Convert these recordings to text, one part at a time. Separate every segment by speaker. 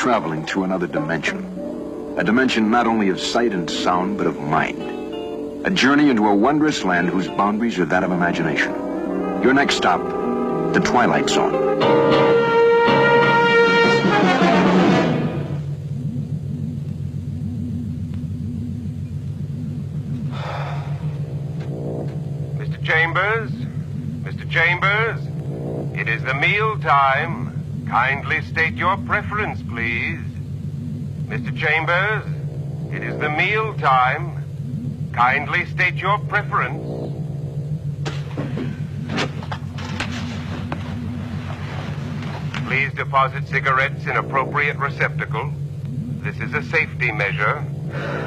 Speaker 1: traveling through another dimension. A dimension not only of sight and sound, but of mind. A journey into a wondrous land whose boundaries are that of imagination. Your next stop, the Twilight Zone.
Speaker 2: Mr. Chambers, it is the meal time. Kindly state your preference, please. Mr. Chambers, it is the meal time. Kindly state your preference. Please deposit cigarettes in appropriate receptacle. This is a safety measure.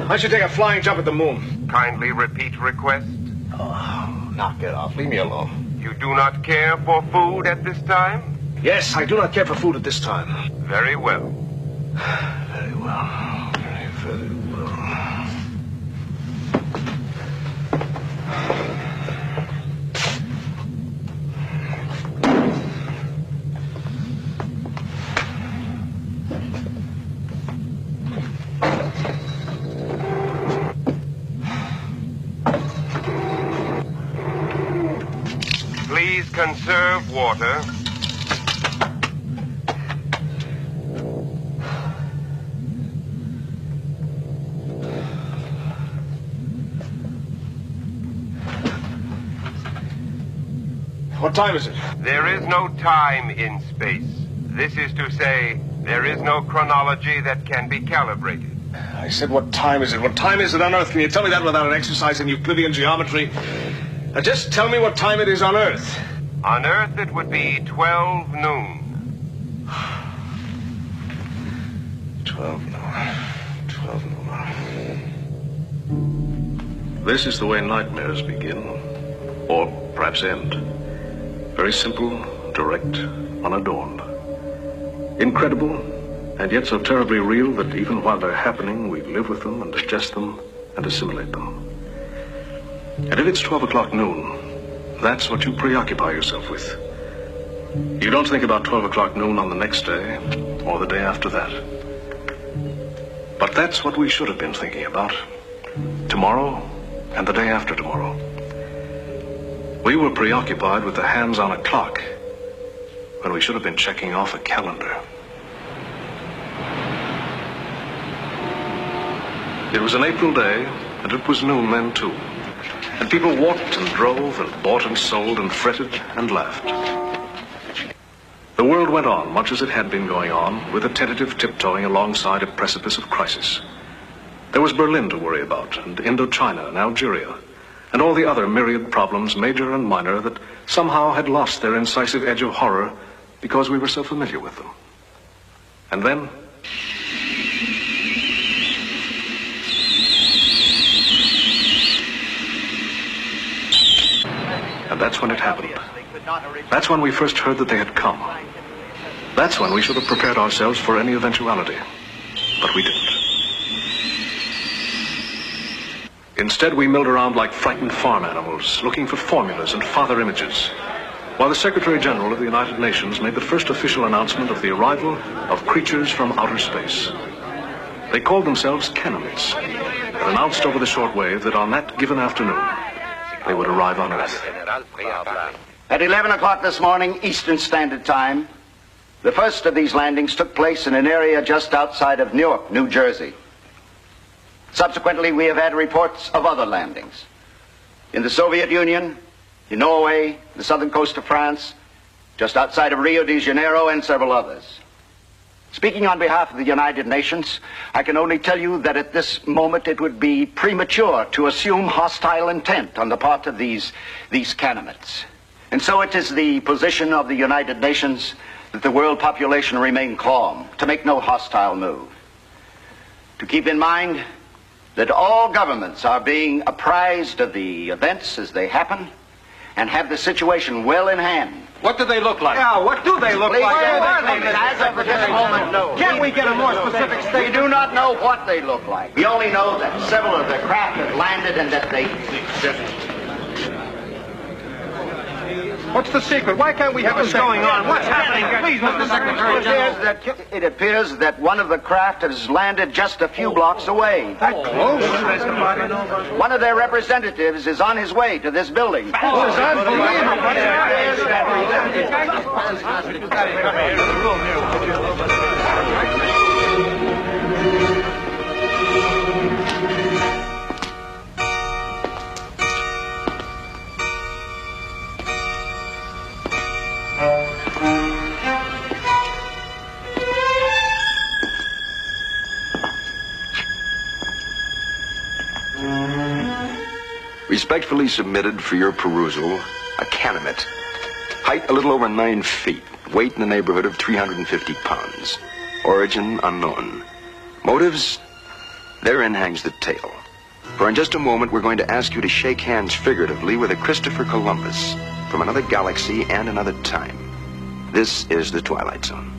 Speaker 3: I should take a flying jump at the moon.
Speaker 2: Kindly repeat request.
Speaker 3: Oh, knock it off. Leave me alone.
Speaker 2: You do not care for food at this time?
Speaker 3: Yes, I do not care for food at this time.
Speaker 2: Very well.
Speaker 3: Very well. Very well.
Speaker 2: Please conserve water.
Speaker 3: What time is it?
Speaker 2: There is no time in space. This is to say, there is no chronology that can be calibrated.
Speaker 3: I said, what time is it? What time is it on Earth? Can you tell me that without an exercise in Euclidean geometry? Now just tell me what time it is on Earth.
Speaker 2: On Earth, it would be 12 noon.
Speaker 3: 12 noon. This is the way nightmares begin. Or perhaps end. Very simple, direct, unadorned. Incredible, and yet so terribly real that even while they're happening, we live with them and digest them and assimilate them. And if it's 12 o'clock noon, that's what you preoccupy yourself with. You don't think about 12 o'clock noon on the next day, or the day after that. But that's what we should have been thinking about. Tomorrow, and the day after tomorrow. We were preoccupied with the hands on a clock, when we should have been checking off a calendar. It was an April day, and it was noon then too. And people walked and drove and bought and sold and fretted and laughed. The world went on much as it had been going on, with a tentative tiptoeing alongside a precipice of crisis. There was Berlin to worry about, and Indochina and Algeria, and all the other myriad problems, major and minor, that somehow had lost their incisive edge of horror because we were so familiar with them. And then... and that's when it happened. That's when we first heard that they had come. That's when we should have prepared ourselves for any eventuality. But we didn't. Instead, we milled around like frightened farm animals, looking for formulas and father images, while the Secretary General of the United Nations made the first official announcement of the arrival of creatures from outer space. They called themselves Canaanites, and announced over the shortwave that on that given afternoon, they would arrive on Earth.
Speaker 4: At 11 o'clock this morning, Eastern Standard Time, the first of these landings took place in an area just outside of Newark, New Jersey. Subsequently, we have had reports of other landings in the Soviet Union, in Norway, the southern coast of France, just outside of Rio de Janeiro, and several others. Speaking on behalf of the United Nations, I can only tell you that at this moment it would be premature to assume hostile intent on the part of these Canaanites. And so it is the position of the United Nations that the world population remain calm, to make no hostile move. To keep in mind that all governments are being apprised of the events as they happen and have the situation well in hand.
Speaker 3: What do they look like?
Speaker 5: Yeah, what do they look like?
Speaker 4: As of this moment, no.
Speaker 5: Can't we get a more specific statement?
Speaker 4: We do not know what they look like. We only know that several of the craft have landed and that they...
Speaker 5: What's the secret? Why can't we have
Speaker 2: What's going on? What's happening? Please, Mr. Secretary General.
Speaker 4: It appears that one of the craft has landed just a few blocks away. One of their representatives is on his way to this building.
Speaker 5: This is unbelievable.
Speaker 1: Respectfully submitted for your perusal, a Canamet. Height a little over 9 feet. Weight in the neighborhood of 350 pounds. Origin unknown. Motives? Therein hangs the tale. For in just a moment, we're going to ask you to shake hands figuratively with a Christopher Columbus from another galaxy and another time. This is the Twilight Zone.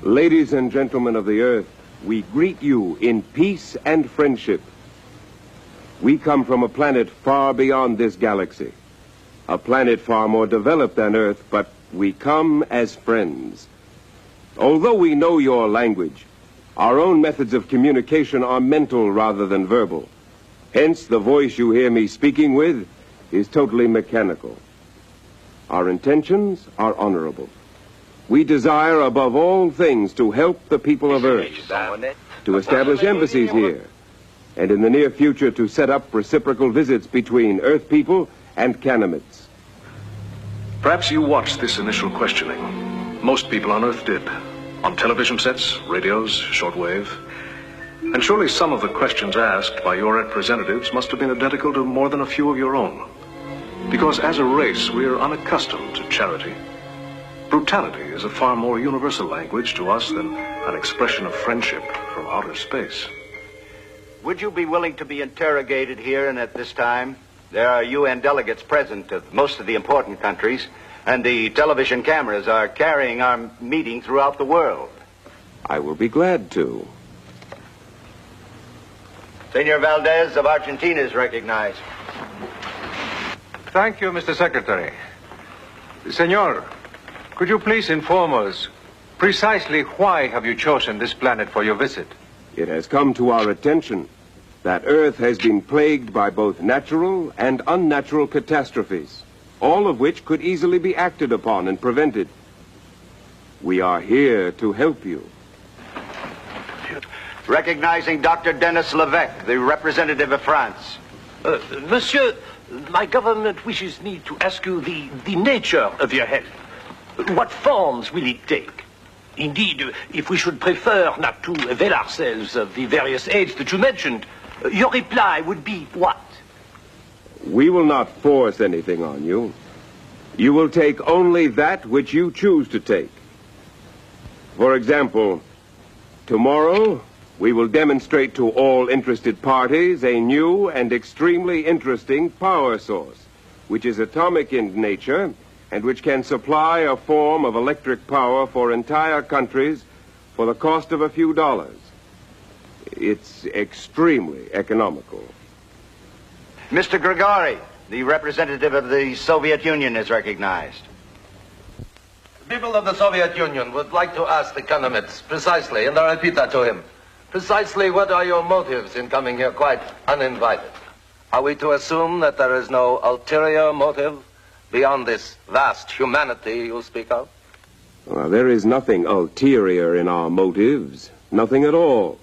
Speaker 6: Ladies and gentlemen of the Earth, we greet you in peace and friendship. We come from a planet far beyond this galaxy, a planet far more developed than Earth, but we come as friends. Although we know your language, our own methods of communication are mental rather than verbal. Hence, the voice you hear me speaking with is totally mechanical. Our intentions are honorable. We desire above all things to help the people of Earth, to establish embassies here, and in the near future to set up reciprocal visits between Earth people and Canamets.
Speaker 3: Perhaps you watched this initial questioning. Most people on Earth did. On television sets, radios, shortwave. And surely some of the questions asked by your representatives must have been identical to more than a few of your own. Because as a race, we are unaccustomed to charity. Brutality is a far more universal language to us than an expression of friendship from outer space.
Speaker 4: Would you be willing to be interrogated here and at this time? There are UN delegates present of most of the important countries, and the television cameras are carrying our meeting throughout the world.
Speaker 6: I will be glad to.
Speaker 4: Senor Valdez of Argentina is recognized.
Speaker 5: Thank you, Mr. Secretary. Senor, could you please inform us precisely why have you chosen this planet for your visit?
Speaker 6: It has come to our attention that Earth has been plagued by both natural and unnatural catastrophes, all of which could easily be acted upon and prevented. We are here to help you.
Speaker 4: Recognizing Dr. Denis Levesque, the representative of France.
Speaker 7: Monsieur, my government wishes me to ask you the nature of your help. What forms will it take? Indeed, if we should prefer not to avail ourselves of the various aids that you mentioned, your reply would be what?
Speaker 6: We will not force anything on you. You will take only that which you choose to take. For example, tomorrow we will demonstrate to all interested parties a new and extremely interesting power source, which is atomic in nature and which can supply a form of electric power for entire countries for the cost of a few dollars. It's extremely economical.
Speaker 4: Mr. Grigori, the representative of the Soviet Union, is recognized.
Speaker 8: People of the Soviet Union would like to ask the Canamets precisely, and I repeat that to him, precisely what are your motives in coming here quite uninvited? Are we to assume that there is no ulterior motive beyond this vast humanity you speak of?
Speaker 6: Well, there is nothing ulterior in our motives, nothing at all.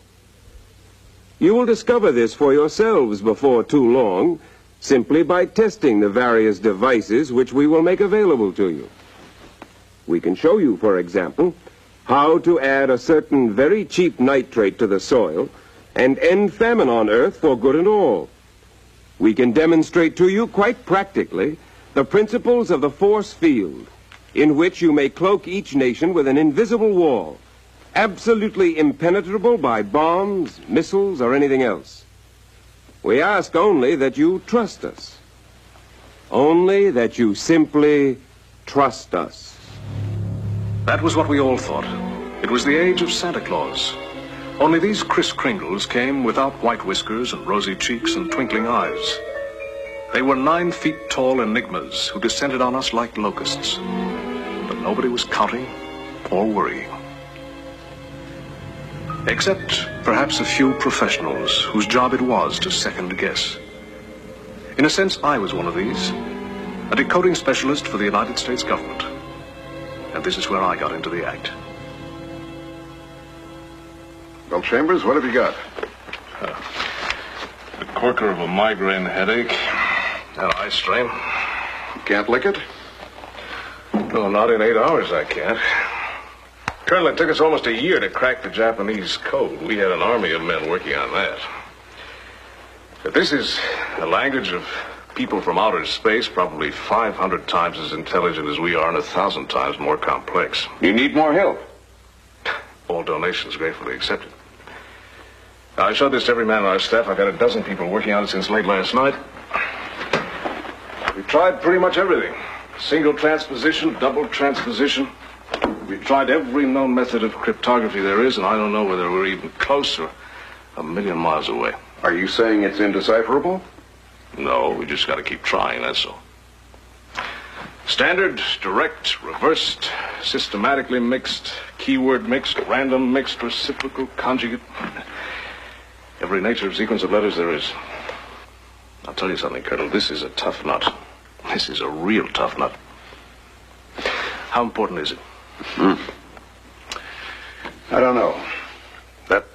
Speaker 6: You will discover this for yourselves before too long, simply by testing the various devices which we will make available to you. We can show you, for example, how to add a certain very cheap nitrate to the soil and end famine on Earth for good and all. We can demonstrate to you quite practically the principles of the force field, in which you may cloak each nation with an invisible wall, absolutely impenetrable by bombs, missiles, or anything else. We ask only that you trust us. Only that you simply trust us.
Speaker 3: That was what we all thought. It was the age of Santa Claus. Only these Kris Kringles came without white whiskers and rosy cheeks and twinkling eyes. They were 9 feet tall enigmas who descended on us like locusts. But nobody was counting or worrying. Except perhaps a few professionals whose job it was to second guess. In a sense, I was one of these, a decoding specialist for the United States government. And this is where I got into the act.
Speaker 9: Well, Chambers, what have you got?
Speaker 3: The corker of a migraine headache, an eye strain.
Speaker 9: You can't lick it?
Speaker 3: No, not in 8 hours, I can't. Colonel, it took us almost a year to crack the Japanese code. We had an army of men working on that. But this is a language of people from outer space, probably 500 times as intelligent as we are and 1,000 times more complex.
Speaker 9: You need more help.
Speaker 3: All donations gratefully accepted. I showed this to every man on our staff. I've got a dozen people working on it since late last night. We've tried pretty much everything. Single transposition, double transposition. We've tried every known method of cryptography there is, and I don't know whether we're even close or a million miles away.
Speaker 9: Are you saying it's indecipherable?
Speaker 3: No, we just got to keep trying, that's all. Standard, direct, reversed, systematically mixed, keyword mixed, random mixed, reciprocal, conjugate. Every nature of sequence of letters there is. I'll tell you something, Colonel. This is a tough nut. This is a real tough nut. How important is it?
Speaker 9: I don't know. That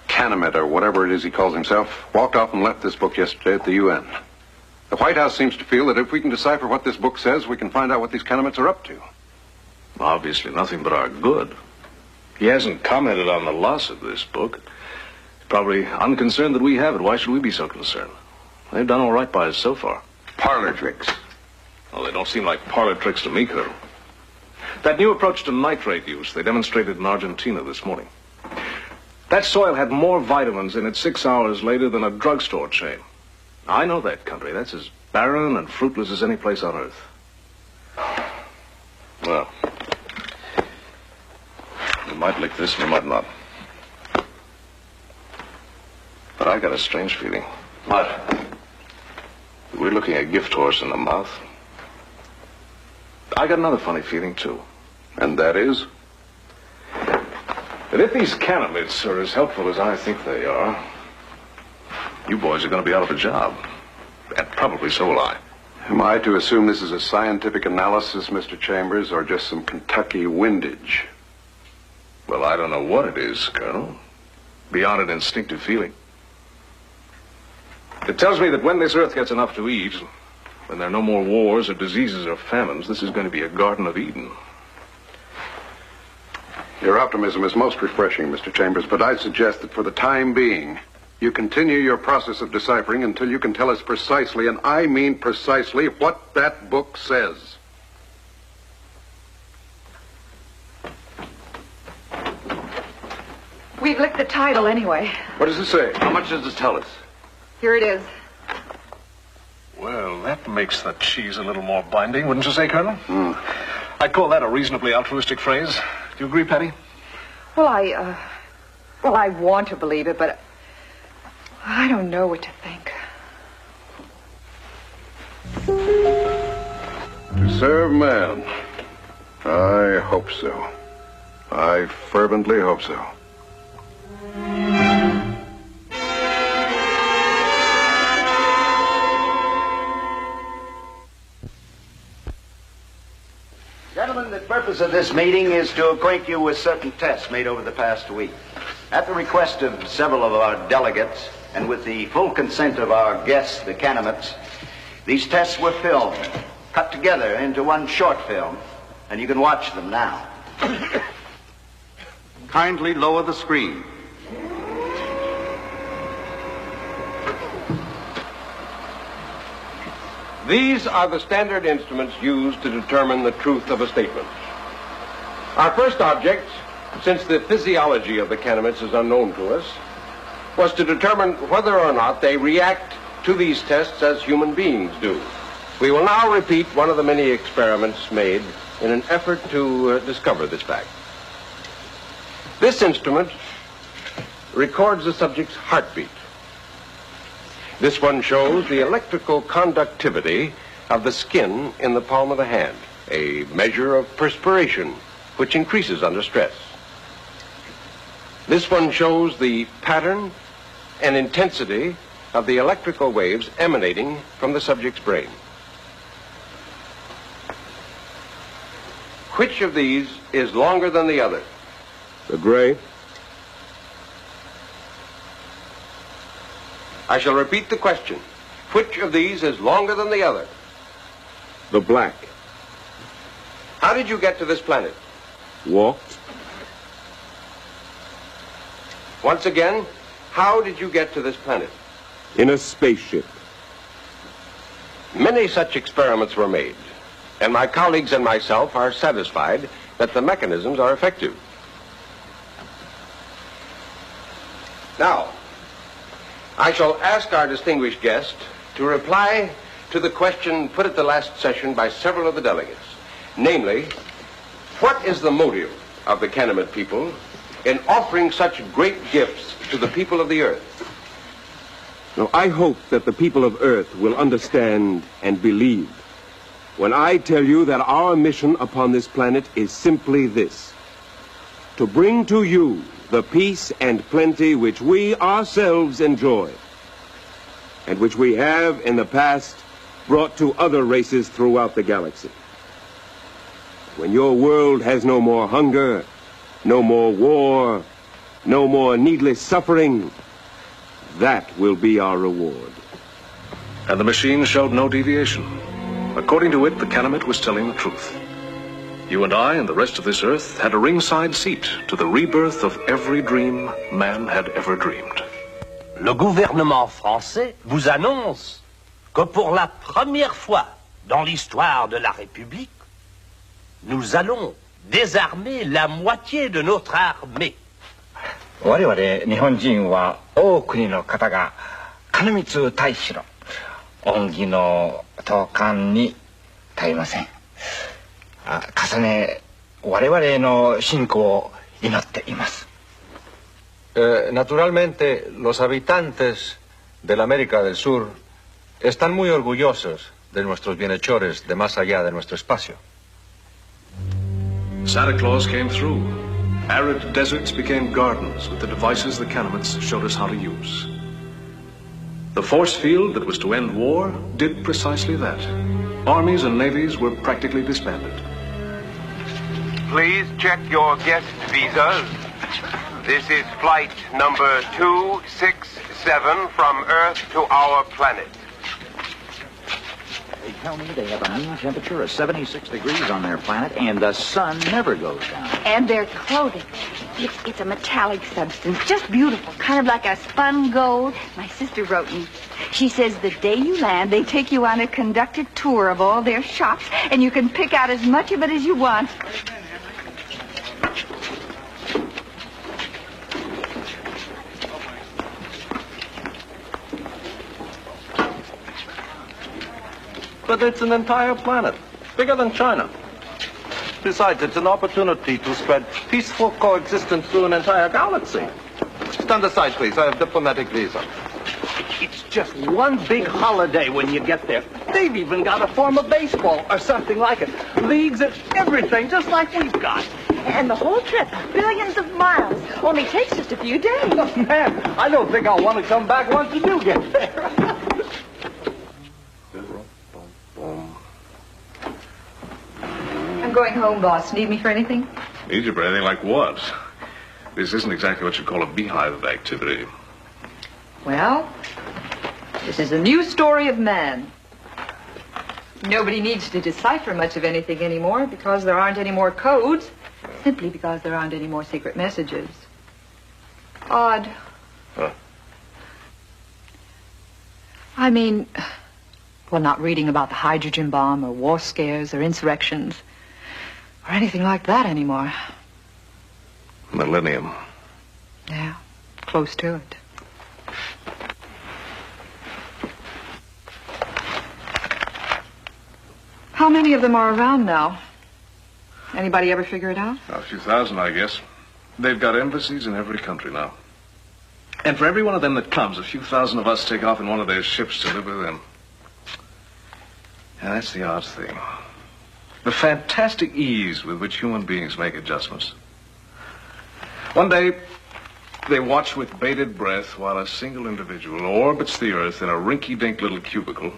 Speaker 9: Canamet, or whatever it is he calls himself, walked off and left this book yesterday at the UN. The White House seems to feel that if we can decipher what this book says, we can find out what these Canamets are up to.
Speaker 3: Obviously nothing but our good. He hasn't commented on the loss of this book. He's probably unconcerned that we have it. Why should we be so concerned? They've done all right by us so far.
Speaker 9: Parlor tricks.
Speaker 3: Well, they don't seem like parlor tricks to me, Colonel. That new approach to nitrate use they demonstrated in Argentina this morning. That soil had more vitamins in it 6 hours later than a drugstore chain. I know that country. That's as barren and fruitless as any place on earth. Well, we might lick this, we might not. But I got a strange feeling.
Speaker 9: What?
Speaker 3: We're looking a gift horse in the mouth. I got another funny feeling, too.
Speaker 9: And that is?
Speaker 3: That if these Canamets are as helpful as I think they are, you boys are going to be out of a job. And probably so will I.
Speaker 9: Am I to assume this is a scientific analysis, Mr. Chambers, or just some Kentucky windage?
Speaker 3: Well, I don't know what it is, Colonel. Beyond an instinctive feeling. It tells me that when this Earth gets enough to eat, when there are no more wars or diseases or famines, this is going to be a Garden of Eden.
Speaker 9: Your optimism is most refreshing, Mr. Chambers, but I suggest that for the time being, you continue your process of deciphering until you can tell us precisely, and I mean precisely, what that book says.
Speaker 10: We've licked the title anyway.
Speaker 9: What does it say?
Speaker 4: How much does it tell us?
Speaker 10: Here it is.
Speaker 3: Well, that makes the cheese a little more binding, wouldn't you say, Colonel? I'd call that a reasonably altruistic phrase. Do you agree, Patty?
Speaker 10: Well, I want to believe it, but I don't know what to think.
Speaker 9: To serve man. I hope so. I fervently hope so.
Speaker 4: Gentlemen, the purpose of this meeting is to acquaint you with certain tests made over the past week. At the request of several of our delegates, and with the full consent of our guests, the Canamets, these tests were filmed, cut together into one short film, and you can watch them now. Kindly lower the screen.
Speaker 6: These are the standard instruments used to determine the truth of a statement. Our first object, since the physiology of the Canamets is unknown to us, was to determine whether or not they react to these tests as human beings do. We will now repeat one of the many experiments made in an effort to discover this fact. This instrument records the subject's heartbeat. This one shows the electrical conductivity of the skin in the palm of the hand, a measure of perspiration which increases under stress. This one shows the pattern and intensity of the electrical waves emanating from the subject's brain. Which of these is longer than the other?
Speaker 11: The gray.
Speaker 6: I shall repeat the question. Which of these is longer than the other?
Speaker 11: The black.
Speaker 6: How did you get to this planet?
Speaker 11: Walked.
Speaker 6: Once again, how did you get to this planet?
Speaker 11: In a spaceship.
Speaker 6: Many such experiments were made, and my colleagues and myself are satisfied that the mechanisms are effective. Now, I shall ask our distinguished guest to reply to the question put at the last session by several of the delegates. Namely, what is the motive of the Canaanite people in offering such great gifts to the people of the earth?
Speaker 11: Now, I hope that the people of Earth will understand and believe when I tell you that our mission upon this planet is simply this: to bring to you the peace and plenty which we ourselves enjoy, and which we have in the past brought to other races throughout the galaxy. When your world has no more hunger, no more war, no more needless suffering, that will be our reward.
Speaker 3: And the machine showed no deviation. According to it, the Canaanite was telling the truth. You and I and the rest of this earth had a ringside seat to the rebirth of every dream man had ever dreamed.
Speaker 7: Le gouvernement français vous annonce que pour la première fois dans l'histoire de la République, nous allons désarmer la moitié de notre armée.
Speaker 12: 我々日本人は多くの方が金光大使の恩義の投函に耐えません。重ね我々の信仰を祈っています。
Speaker 5: Naturalmente, los habitantes de la América del Sur están muy orgullosos de nuestros bienhechores de más allá de nuestro espacio.
Speaker 3: Santa Claus came through. Arid deserts became gardens with the devices the Canaanites showed us how to use. The force field that was to end war did precisely that. Armies and navies were practically disbanded.
Speaker 2: Please check your guest visas. This is flight number 267 from Earth to our planet.
Speaker 13: They tell me they have a mean temperature of 76 degrees on their planet, and the sun never goes down.
Speaker 14: And their clothing. It's a metallic substance, just beautiful, kind of like a spun gold. My sister wrote me. She says the day you land, they take you on a conducted tour of all their shops, and you can pick out as much of it as you want.
Speaker 8: But it's an entire planet, bigger than China. Besides, it's an opportunity to spread peaceful coexistence through an entire galaxy. Stand aside, please. I have diplomatic visa.
Speaker 7: It's just one big holiday when you get there. They've even got a form of baseball or something like it. Leagues and everything, just like we've got.
Speaker 14: And the whole trip, billions of miles, only takes just a few days.
Speaker 7: Oh, man, I don't think I'll want to come back once you do get there.
Speaker 10: I'm going home, boss. Need me for anything?
Speaker 3: Need you for anything like what? This isn't exactly what you call a beehive of activity.
Speaker 10: Well, this is a new story of man. Nobody needs to decipher much of anything anymore because there aren't any more codes, simply because there aren't any more secret messages. Odd.
Speaker 3: Huh?
Speaker 10: I mean, well, not reading about the hydrogen bomb or war scares or insurrections or anything like that anymore.
Speaker 3: Millennium.
Speaker 10: Yeah, close to it. How many of them are around now? Anybody ever figure it out?
Speaker 3: A few thousand, I guess. They've got embassies in every country now. And for every one of them that comes, a few thousand of us take off in one of their ships to live with them. And that's the odd thing. The fantastic ease with which human beings make adjustments. One day, they watch with bated breath while a single individual orbits the Earth in a rinky-dink little cubicle,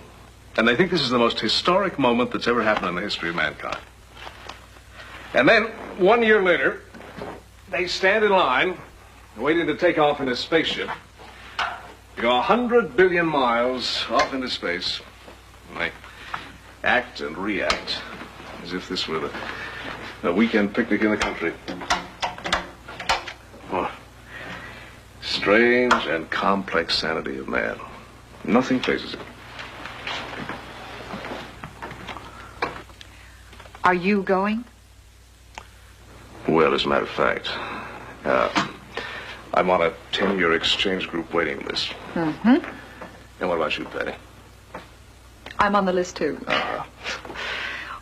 Speaker 3: and they think this is the most historic moment that's ever happened in the history of mankind. And then, 1 year later, they stand in line, waiting to take off in a spaceship. They go 100 billion miles off into space, and they act and react as if this were a weekend picnic in the country. Oh, strange and complex sanity of man. Nothing phases it.
Speaker 10: Are you going?
Speaker 3: Well, as a matter of fact, I'm on a 10-year exchange group waiting list.
Speaker 10: Mm-hmm.
Speaker 3: And what about you, Patty?
Speaker 10: I'm on the list, too.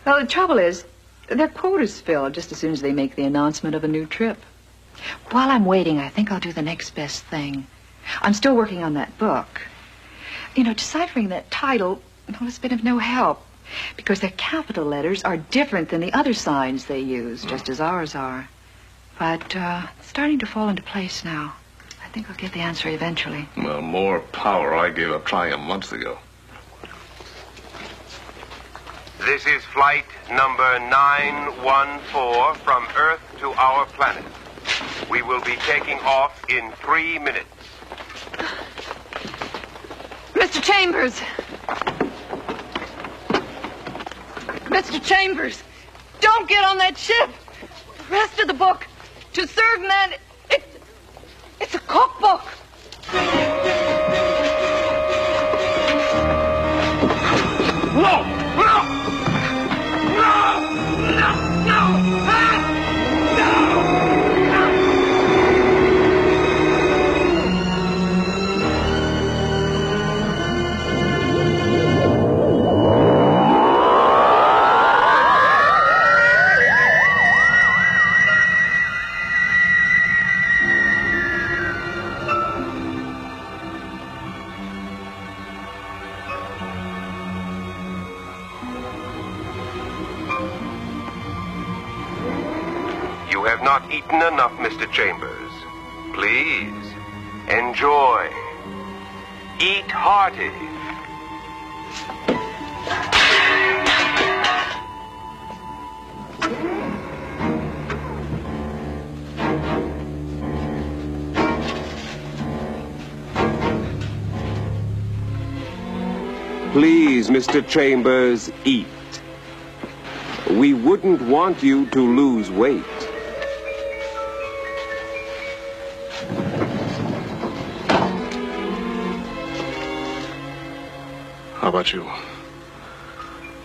Speaker 10: Well, the trouble is, their quota's filled just as soon as they make the announcement of a new trip. While I'm waiting, I think I'll do the next best thing. I'm still working on that book. You know, deciphering that title, well, it's been of no help, because their capital letters are different than the other signs they use, just as ours are. But it's starting to fall into place now. I think I'll get the answer eventually.
Speaker 3: Well, more power. I gave up trying a month ago.
Speaker 2: This is flight number 914 from Earth to our planet. We will be taking off in 3 minutes.
Speaker 10: Mr. Chambers! Mr. Chambers! Don't get on that ship! The rest of the book, To Serve Man, it's a cookbook!
Speaker 2: No! You have not eaten enough, Mr. Chambers. Please, enjoy. Eat hearty.
Speaker 6: Please, Mr. Chambers, eat. We wouldn't want you to lose weight.
Speaker 3: How about you?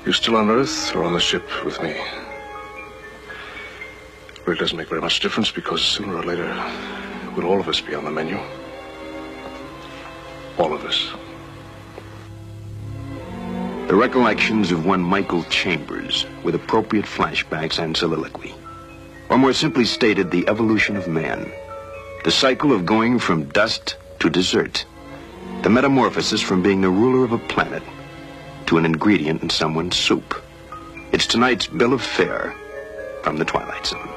Speaker 3: You still on Earth or on the ship with me? It really doesn't make very much difference because sooner or later, will all of us be on the menu? All of us.
Speaker 1: The recollections of one Michael Chambers with appropriate flashbacks and soliloquy. Or more simply stated, the evolution of man. The cycle of going from dust to dessert. The metamorphosis from being the ruler of a planet to an ingredient in someone's soup. It's tonight's bill of fare from the Twilight Zone.